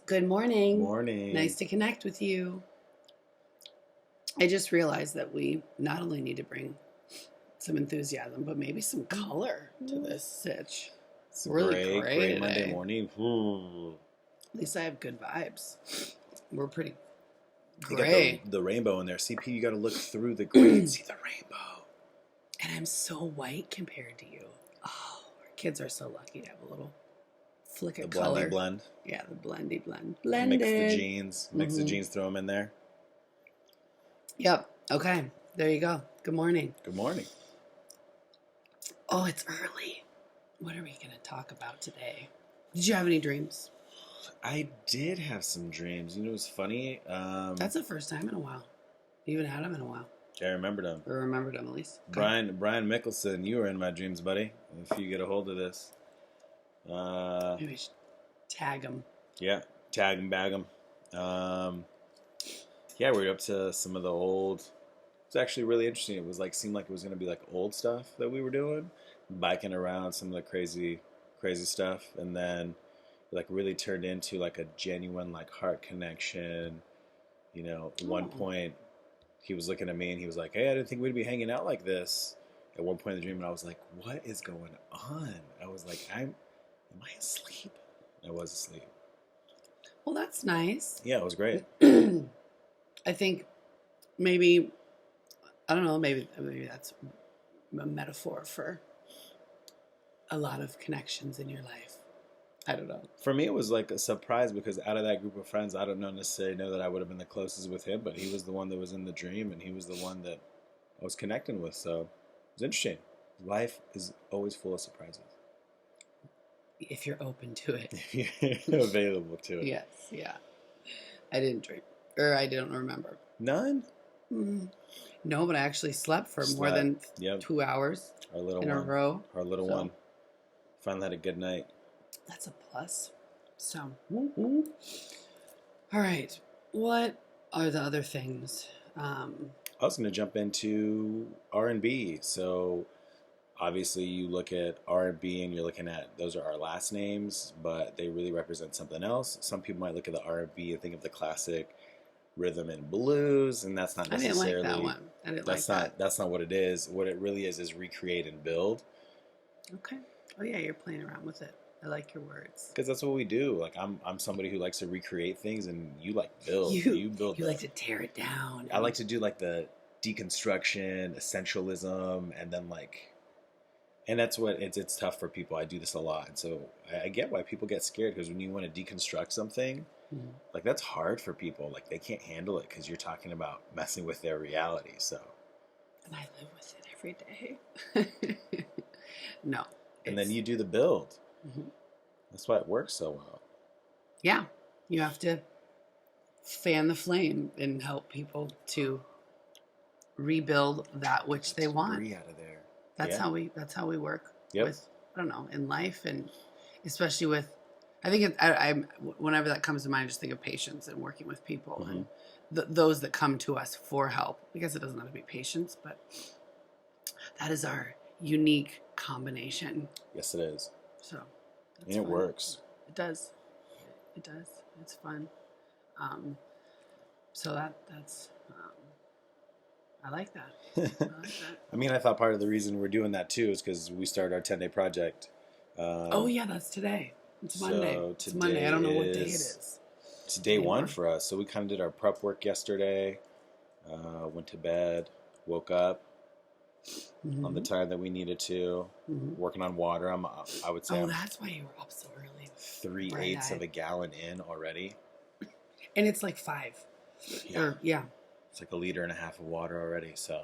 Good morning. Morning. Nice to connect with you. I just realized that we not only need to bring some enthusiasm, but maybe some color to this sitch. It's really great today. Monday morning. Ooh. At least I have good vibes. We're pretty You gray. got the rainbow in there. CP, you got to look through the gray and see the rainbow. And I'm so white compared to you. Oh, our kids are so lucky to have a little flick of color. The blend. Yeah, the blendy blend. Blended. Mix the jeans. The jeans, throw them in there. Yep. Okay. There you go. Good morning. Good morning. Oh, it's early. What are we going to talk about today? Did you have any dreams? I did have some dreams. You know, it was funny. That's the first time in a while. You haven't had them in a while. I remembered them. Or remembered them at least. Okay. Brian Mickelson, you were in my dreams, buddy. If you get a hold of this. Maybe we should tag him. Yeah, tag him, bag him. Yeah, we were up to some of the old. It was actually really interesting. It was seemed like it was going to be old stuff that we were doing, biking around some of the crazy stuff, and then really turned into a genuine heart connection. You know, at one point he was looking at me and he was like, "Hey, I didn't think we'd be hanging out like this." At one point in the dream, and I was like, "What is going on?" I was like, am I asleep? I was asleep. Well, that's nice. Yeah, it was great. I think maybe, I don't know, maybe that's a metaphor for a lot of connections in your life. I don't know. For me, it was a surprise because out of that group of friends, I don't necessarily know that I would have been the closest with him, but he was the one that was in the dream, and he was the one that I was connecting with. So it was interesting. Life is always full of surprises. If you're open to it. If you're available to it. Yes, yeah. I didn't dream. Or I don't remember. None? No, but I actually slept for more than 2 hours a row. Our little one. Finally had a good night. That's a plus. So, all right. What are the other things? I was going to jump into R&B. So, obviously, you look at R&B and you're looking at those are our last names, but they really represent something else. Some people might look at the R&B and think of the classic rhythm and blues, and that's not necessarily. I didn't like that one. I didn't like that. That's not what it is. What it really is recreate and build. Okay. Oh yeah, you're playing around with it. I like your words. Because that's what we do. I'm somebody who likes to recreate things, and you build. You build. You like to tear it down. I like to do the deconstruction, essentialism, and then and that's what it's tough for people. I do this a lot, and so I get why people get scared, because when you want to deconstruct something, that's hard for people. They can't handle it because you're talking about messing with their reality. So, and I live with it every day. No. And then you do the build. Mm-hmm. That's why it works so well. Yeah, you have to fan the flame and help people to rebuild that which they want. Out of there. That's how we work. Yep. With, I don't know, in life, and especially with, I think whenever that comes to mind, I just think of patience and working with people and those that come to us for help. I guess it doesn't have to be patience, but that is our unique combination. Yes, it is. So, and it works. It does. It does. It's fun. So that's. I like that. I mean, I thought part of the reason we're doing that too is because we started our 10-day project. Oh yeah, that's today. It's Monday. It's Monday. I don't know what day it is. It's day one for us. So we kind of did our prep work yesterday. Went to bed. Woke up on the time that we needed to. Working on water. I would say. Oh, that's why you were up so early. 3/8 of a gallon in already. And it's 5. Yeah. It's 1.5 liters of water already. So.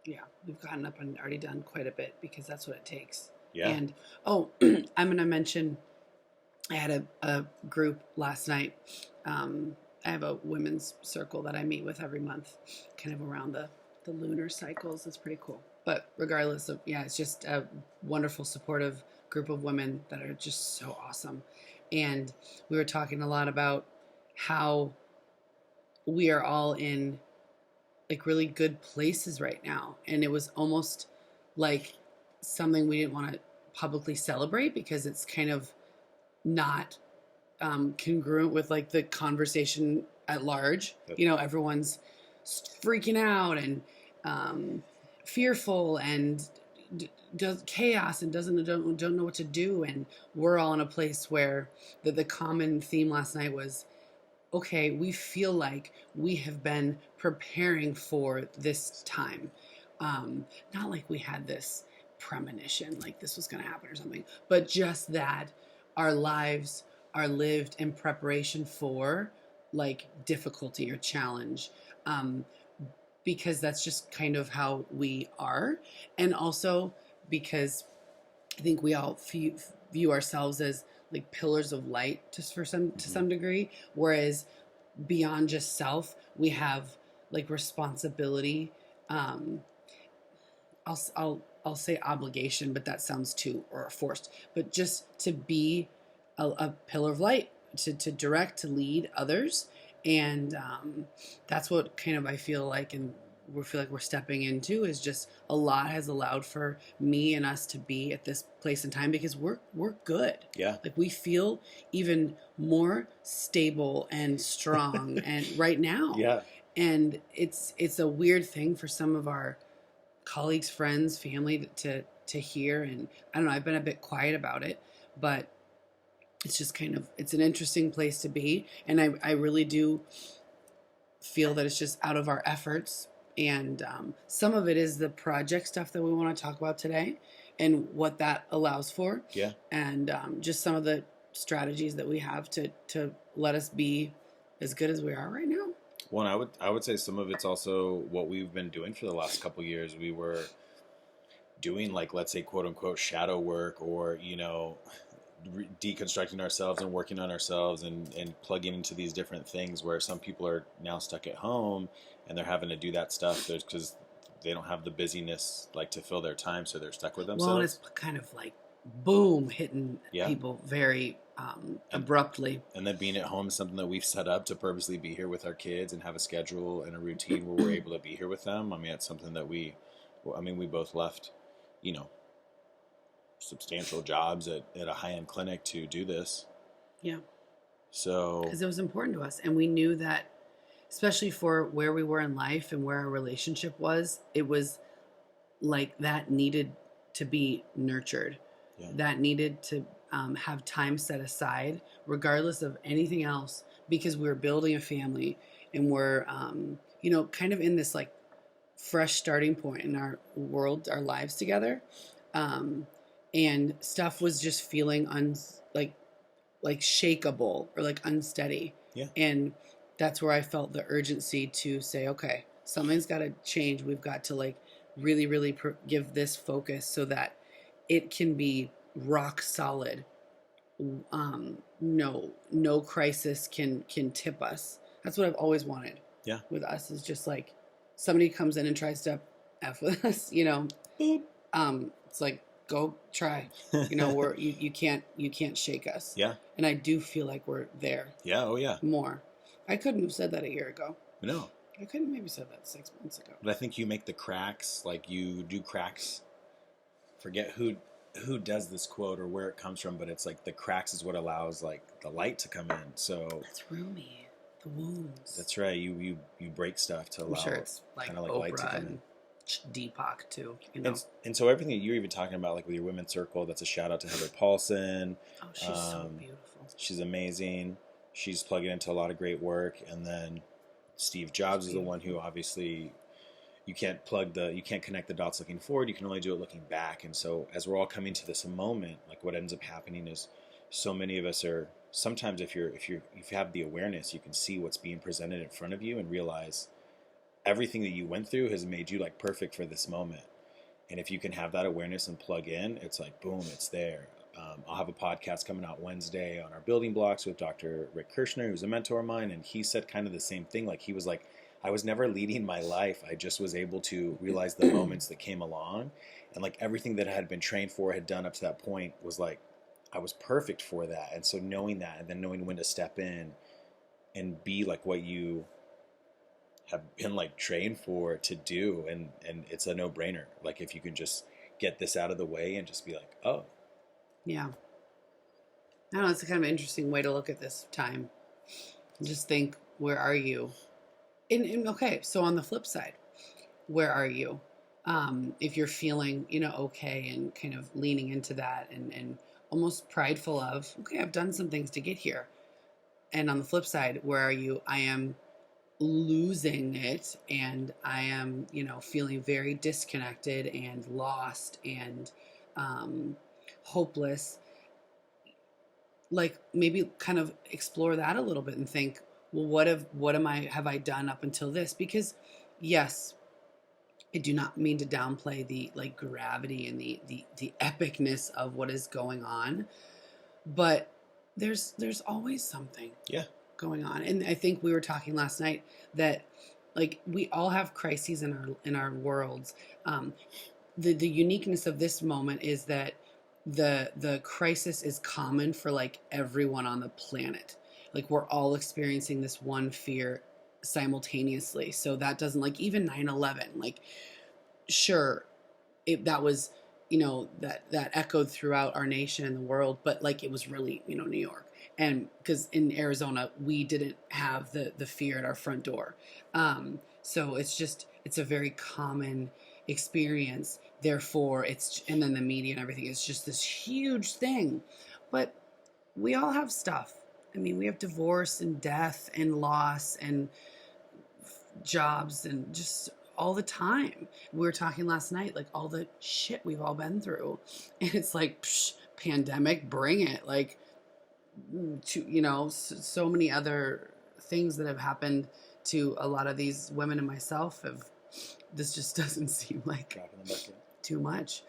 Yeah. We've gotten up and already done quite a bit because that's what it takes. Yeah. And I'm going to mention, I had a group last night. I have a women's circle that I meet with every month, kind of around the lunar cycles. It's pretty cool. But regardless of, it's just a wonderful, supportive group of women that are just so awesome. And we were talking a lot about how we are all in really good places right now. And it was almost like something we didn't want to publicly celebrate because it's kind of not congruent with like the conversation at large. Yep. You know, everyone's freaking out and fearful and does chaos and don't know what to do, and we're all in a place where the common theme last night was, okay, we feel like we have been preparing for this time. Not like we had this premonition, like this was going to happen or something, but just that our lives are lived in preparation for like difficulty or challenge. Because that's just kind of how we are. And also because I think we all view ourselves as like pillars of light just to some degree, whereas beyond just self we have like responsibility. I'll say obligation, but that sounds too or forced, but just to be a pillar of light, to direct, to lead others. And that's what kind of I feel like, and we feel like we're stepping into, is just a lot has allowed for me and us to be at this place in time because we're good. Yeah. Like we feel even more stable and strong and right now. Yeah. And it's a weird thing for some of our colleagues, friends, family to hear. And I don't know, I've been a bit quiet about it, but it's just kind of, it's an interesting place to be. And I really do feel that it's just out of our efforts. And some of it is the project stuff that we want to talk about today and what that allows for. Yeah. And just some of the strategies that we have to let us be as good as we are right now. Well, I would say some of it's also what we've been doing for the last couple of years. We were doing, like, let's say, quote unquote, shadow work, or, you know, deconstructing ourselves and working on ourselves and plugging into these different things, where some people are now stuck at home and they're having to do that stuff because they don't have the busyness like to fill their time, so they're stuck with themselves. Well, it's kind of like boom, hitting people very abruptly. And then being at home is something that we've set up to purposely be here with our kids and have a schedule and a routine where we're able to be here with them. I mean, it's something that we both left, you know, substantial jobs at a high-end clinic to do this. Yeah. So, because it was important to us, and we knew that, especially for where we were in life and where our relationship was, it was like that needed to be nurtured. Yeah. That needed to have time set aside, regardless of anything else, because we were building a family and we're, you know, kind of in this like fresh starting point in our world, our lives together. And stuff was just feeling like shakeable or like unsteady. Yeah. And that's where I felt the urgency to say, okay, something's got to change. We've got to like really, really give this focus so that it can be rock solid. No crisis can tip us. That's what I've always wanted. Yeah. With us, is just like somebody comes in and tries to F with us, you know. It's like, go try. You know, you can't shake us. Yeah. And I do feel like we're there. Yeah. Oh yeah. More. I couldn't have said that a year ago. No. I couldn't maybe said that 6 months ago. But I think you make the cracks, like you do cracks. Forget who does this quote or where it comes from, but it's like the cracks is what allows like the light to come in. So that's roomy. The wounds. That's right. You break stuff to allow, I'm sure it's like kind of like Oprah light to come in. Deepak too, you know. And so everything that you're even talking about, like with your women's circle, that's a shout out to Heather Paulson. Oh, she's so beautiful. She's amazing. She's plugging into a lot of great work. And then Steve Jobs is the one who obviously you can't connect the dots looking forward. You can only do it looking back. And so as we're all coming to this moment, like what ends up happening is so many of us are sometimes if you have the awareness, you can see what's being presented in front of you and realize everything that you went through has made you like perfect for this moment. And if you can have that awareness and plug in, it's like, boom, it's there. I'll have a podcast coming out Wednesday on our building blocks with Dr. Rick Kirshner, who's a mentor of mine. And he said kind of the same thing. Like he was like, I was never leading my life. I just was able to realize the moments that came along. And like everything that I had been trained for, had done up to that point, was like, I was perfect for that. And so knowing that, and then knowing when to step in and be like what you have been like trained for to do, and it's a no-brainer. Like if you can just get this out of the way and just be like, oh yeah, I don't know, it's a kind of interesting way to look at this time. Just think, where are you? And okay, so on the flip side, where are you? If you're feeling, okay, and kind of leaning into that, and almost prideful of, okay, I've done some things to get here. And on the flip side, where are you? I am losing it, and I am, feeling very disconnected and lost and hopeless. Like, maybe kind of explore that a little bit and think, well, have I done up until this? Because yes, I do not mean to downplay the like gravity and the epicness of what is going on, but there's always something Yeah. going on. And I think we were talking last night that like we all have crises in our worlds. The uniqueness of this moment is that the crisis is common for like everyone on the planet. Like we're all experiencing this one fear simultaneously. So that doesn't, like, even 9/11, like, sure, that was, that echoed throughout our nation and the world, but like it was really, New York. And because in Arizona we didn't have the fear at our front door. So it's a very common experience. Therefore and then the media and everything is just this huge thing. But we all have stuff. I mean, we have divorce and death and loss and jobs and just all the time. We were talking last night, like all the shit we've all been through. And it's like, pandemic, bring it. Like, so many other things that have happened to a lot of these women and myself this just doesn't seem like too much.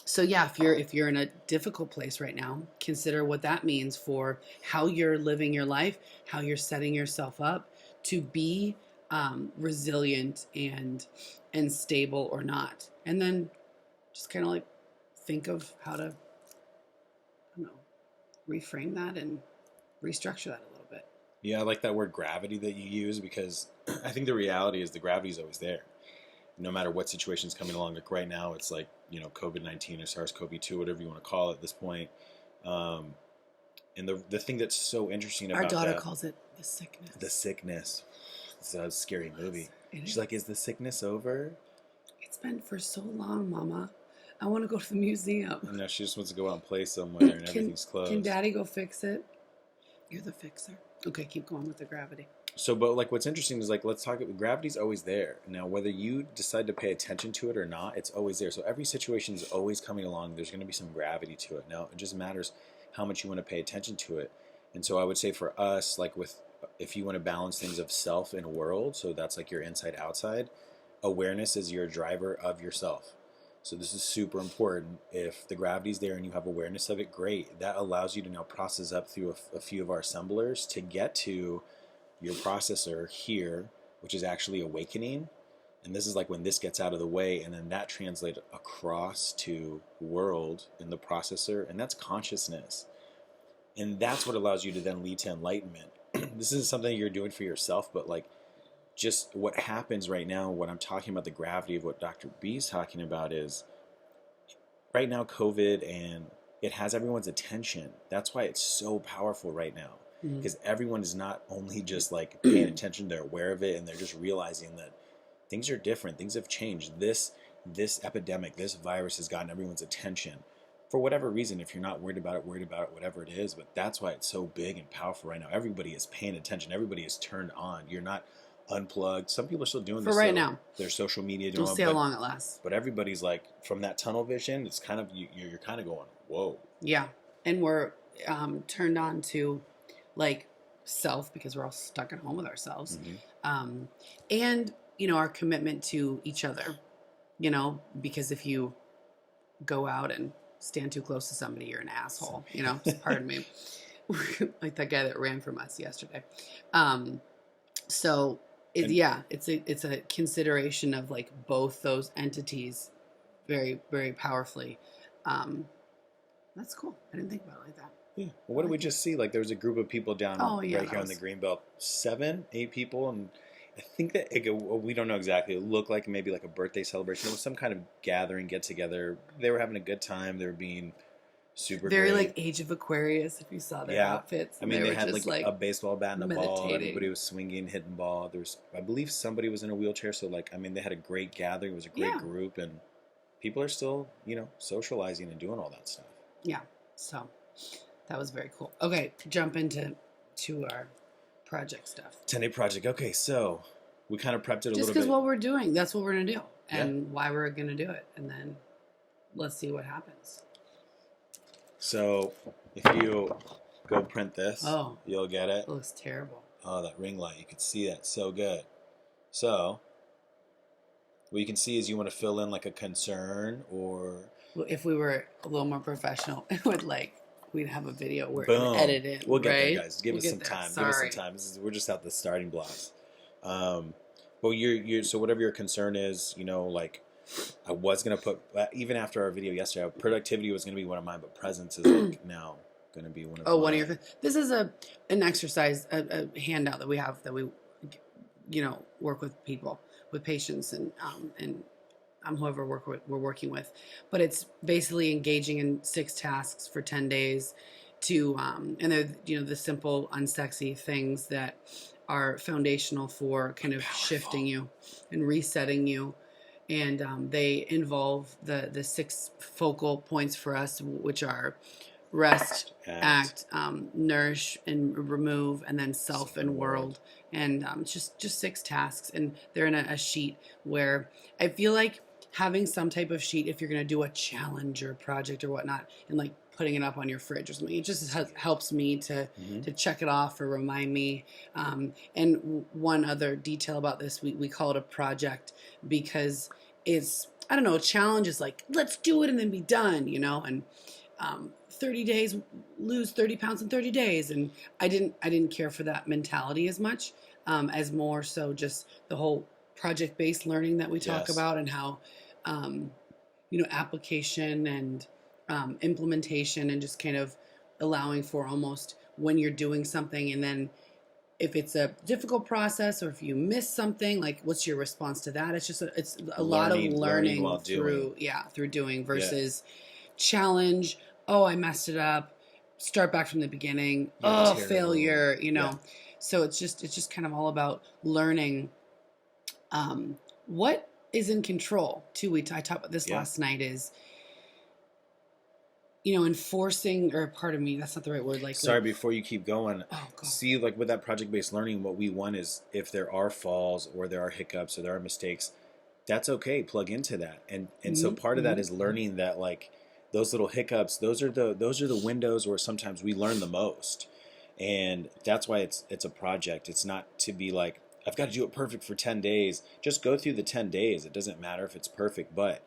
So yeah, if you're in a difficult place right now, consider what that means for how you're living your life, how you're setting yourself up to be resilient and stable or not. And then just kind of like think of how to, I don't know, reframe that and restructure that a little bit. Yeah, I like that word gravity that you use, because I think the reality is the gravity is always there. No matter what situation is coming along, like right now, it's like, COVID-19 or SARS-CoV-2, whatever you want to call it at this point. And the thing that's so interesting about our daughter calls it the sickness. The sickness. It's a scary movie. She's like, is the sickness over? It's been for so long, Mama. I want to go to the museum. No, she just wants to go out and play somewhere, and everything's closed. Can Daddy go fix it? You're the fixer. Okay, keep going with the gravity. So, but like what's interesting is like, let's talk about gravity's always there. Now, whether you decide to pay attention to it or not, it's always there. So every situation is always coming along. There's going to be some gravity to it. Now, it just matters how much you want to pay attention to it. And so I would say for us, like if you want to balance things of self and world, so that's like your inside outside, awareness is your driver of yourself. So this is super important. If the gravity's there and you have awareness of it, great. That allows you to now process up through a few of our assemblers to get to your processor here, which is actually awakening. And this is like when this gets out of the way, and then that translates across to world in the processor, and that's consciousness. And that's what allows you to then lead to enlightenment. This isn't something you're doing for yourself, but like just what happens right now, what I'm talking about, the gravity of what Dr. B is talking about is right now COVID, and it has everyone's attention. That's why it's so powerful right now. Because everyone is not only just like paying attention, they're aware of it, and they're just realizing that things are different, things have changed. This epidemic, this virus has gotten everyone's attention for whatever reason. If you're not worried about it, whatever it is, but that's why it's so big and powerful right now. Everybody is paying attention. Everybody is turned on. You're not unplugged. Some people are still doing this for right now. Their social media. We'll see how long it lasts. But everybody's like, from that tunnel vision, it's kind of you're kind of going, whoa. Yeah, and we're turned on to like self, because we're all stuck at home with ourselves. And our commitment to each other, because if you go out and stand too close to somebody, you're an asshole, pardon me. Like that guy that ran from us yesterday. So it's a consideration of like both those entities very, very powerfully. That's cool. I didn't think about it like that. Yeah. Well, what did we just see? Like there was a group of people down right here on the Greenbelt, 7, 8 people, and I think that we don't know exactly. It looked like maybe like a birthday celebration. It was some kind of gathering, get together. They were having a good time. They were being super Very great. like Age of Aquarius, if you saw their Yeah. outfits. I mean, they were had just like a baseball bat and a ball. meditating. Everybody was swinging, hitting ball. There's, I believe somebody was in a wheelchair. So like, I mean, they had a great gathering. It was a great Yeah. group, and people are still, socializing and doing all that stuff. Yeah. So that was very cool. Okay, jump into our project stuff. 10-day project. Okay, so we kind of prepped it a Just little because bit. what we're doing, that's what we're gonna do, and why we're gonna do it, and then let's see what happens. So if you go print this, you'll get it. It looks terrible. Oh, that ring light. You can see that so good. So what you can see is you want to fill in like a concern or... Well, if we were a little more professional, it would we'd have a video where Boom. it edit it. We'll get right? there, guys. Give us some time. Sorry. Give us some time. We're just at the starting blocks. But so whatever your concern is, I was gonna put even after our video yesterday, productivity was gonna be one of mine, but presence is like now gonna be one of. Oh, one of your. This is an exercise, a handout that we have that we, work with people, with patients, and whoever we're working with, but it's basically engaging in 6 tasks for 10 days, to and they're the simple, unsexy things that are foundational for kind of shifting you and resetting you. And they involve the 6 focal points for us, which are rest, act, nourish and remove, and then self and world. And just 6 tasks. And they're in a sheet where I feel like having some type of sheet, if you're going to do a challenge or a project or whatnot, and like putting it up on your fridge or something, it just helps me to check it off or remind me. And one other detail about this, we call it a project because it's, I don't know, a challenge is like, let's do it and then be done, and 30 days, lose 30 pounds in 30 days. And I didn't care for that mentality as much, as more so just the whole project-based learning that we talk about, and how, application and implementation, and just kind of allowing for almost when you're doing something, and then if it's a difficult process or if you miss something, like what's your response to that? It's just a lot of learning through doing versus challenge. Oh, I messed it up. Start back from the beginning. Terrible. Failure. So it's just kind of all about learning. What is in control too? I talked about this last night. Is enforcing, or pardon me, that's not the right word. Sorry, before you keep going, see, like with that project-based learning, what we want is if there are falls or there are hiccups or there are mistakes, that's okay. Plug into that, and so part of that is learning that like those little hiccups, those are the windows where sometimes we learn the most, and that's why it's a project. It's not to be like, I've got to do it perfect for 10 days. Just go through the 10 days. It doesn't matter if it's perfect, but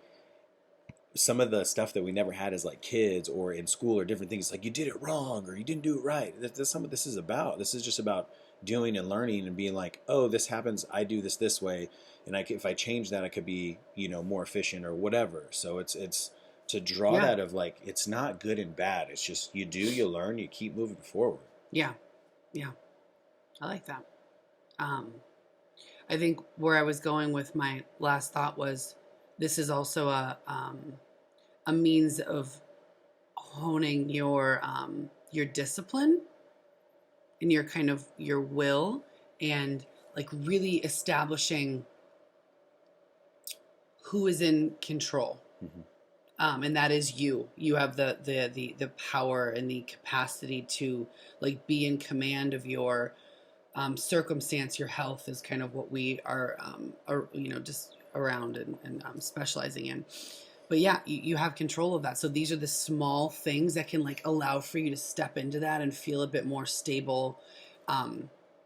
some of the stuff that we never had as like kids or in school or different things, like you did it wrong or you didn't do it right. That's some of this is about. This is just about doing and learning and being like, oh, this happens. I do this way, and if I change that, I could be more efficient or whatever. So it's to draw that of like, it's not good and bad. It's just you do, you learn, you keep moving forward. Yeah. I like that. I think where I was going with my last thought was, this is also a means of honing your discipline and your kind of your will, and like really establishing who is in control. And that is you. You have the power and the capacity to like be in command of your circumstance. Your health is kind of what we are just around and specializing in. But yeah, you have control of that. So these are the small things that can like allow for you to step into that and feel a bit more stable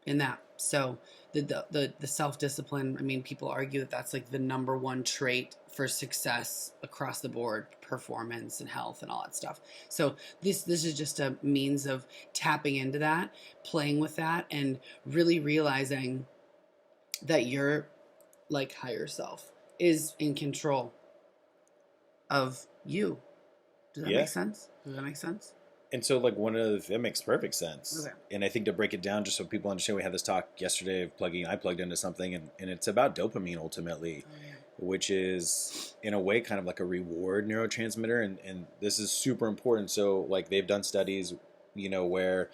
in that. So the self-discipline, I mean, people argue that that's like the number one trait for success across the board, performance and health and all that stuff. So this is just a means of tapping into that, playing with that, and really realizing that your like higher self is in control of you. Does that make sense? Does that make sense? And so like it makes perfect sense. Okay. And I think to break it down, just so people understand, we had this talk yesterday of I plugged into something, and it's about dopamine ultimately. which is in a way kind of like a reward neurotransmitter, and this is super important. So like they've done studies, where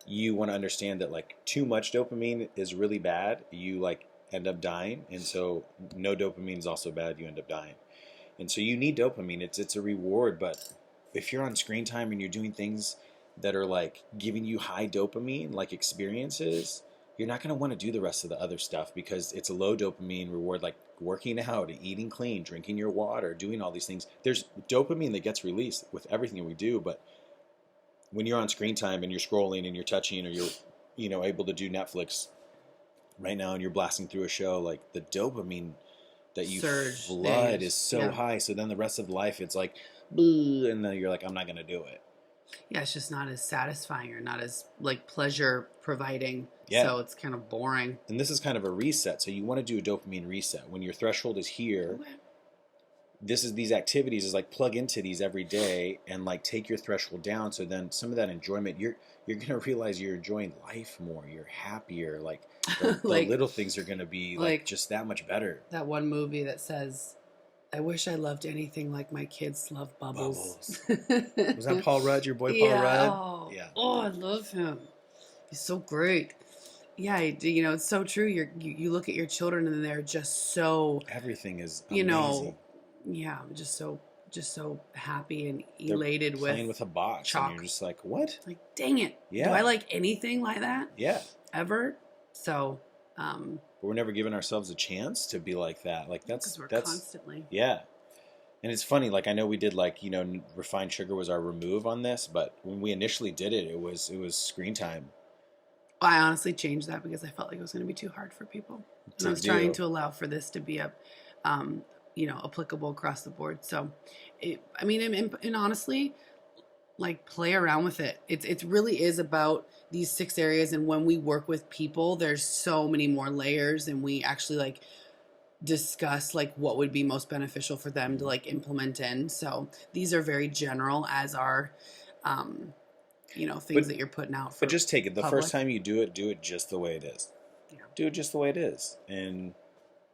you want to understand that like too much dopamine is really bad. You like end up dying, and so no dopamine is also bad. You end up dying, and so you need dopamine. It's a reward, but if you're on screen time and you're doing things that are like giving you high dopamine like experiences, you're not going to want to do the rest of the other stuff because it's a low dopamine reward, like working out, eating clean, drinking your water, doing all these things. There's dopamine that gets released with everything we do, but when you're on screen time and you're scrolling and you're touching, or you're able to do Netflix right now and you're blasting through a show, like the dopamine that you Surge flood days. is so Yeah. high. So then the rest of life it's like, and then you're like, I'm not going to do it. Yeah, it's just not as satisfying or not as like pleasure providing. Yeah. So it's kind of boring. And this is kind of a reset. So you want to do a dopamine reset. When your threshold is here, Okay. these activities is like plug into these every day and like take your threshold down. So then some of that enjoyment, you're gonna realize you're enjoying life more. You're happier. Like the Like- little things are gonna be like just that much better. That one movie that says, I wish I loved anything like my kids love bubbles. Was that Paul Rudd, your boy Paul Yeah. Rudd? Oh, Yeah. Oh, I love him. He's so great. Yeah, it's so true. You look at your children and they're just so, Everything is you amazing. know, yeah, just so happy and They're elated playing with a box, chalk. and you're just like, what? like, dang it. Yeah. Do I like anything like that Yeah. ever? So, But we're never giving ourselves a chance to be like that. Like because we're that's constantly. yeah. And it's funny, like I know we did like, refined sugar was our remove on this, but when we initially did it, it was screen time. I honestly changed that because I felt like it was going to be too hard for people. And I was trying to allow for this to be applicable across the board. So, and honestly, like play around with it. It really is about these 6 areas. And when we work with people, there's so many more layers, and we actually like discuss like what would be most beneficial for them to like implement in. So these are very general as are, things that you're putting out. But just take it. The public. first time you do it just the way it is. Yeah. Do it just the way it is. And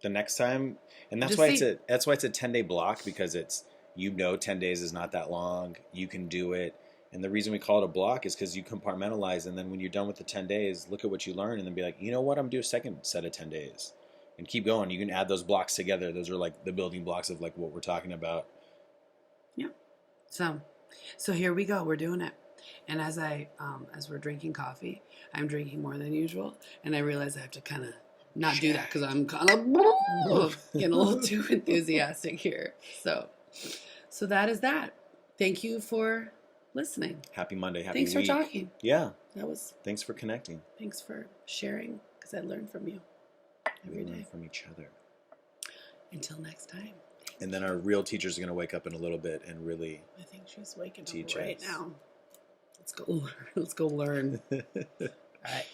the next time, and that's Just why see. it's a 10-day block, because it's 10 days is not that long. You can do it. And the reason we call it a block is because you compartmentalize, and then when you're done with the 10 days, look at what you learn and then be like, you know what, I'm going to do a second set of 10 days. And keep going. You can add those blocks together. Those are like the building blocks of like what we're talking about. Yeah. So here we go. We're doing it. And as we're drinking coffee, I'm drinking more than usual, and I realize I have to kind of not do that because I'm kind of getting a little too enthusiastic here. So that is that. Thank you for listening. Happy Monday. Happy Thanks week. for talking. Yeah. Thanks for connecting. Thanks for sharing, because I learn from you every We learn day. from each other. Until next time. And then our real teacher's going to wake up in a little bit and really I think she's waking teach up right us. now. Let's go learn. All right.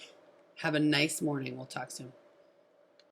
Have a nice morning. We'll talk soon.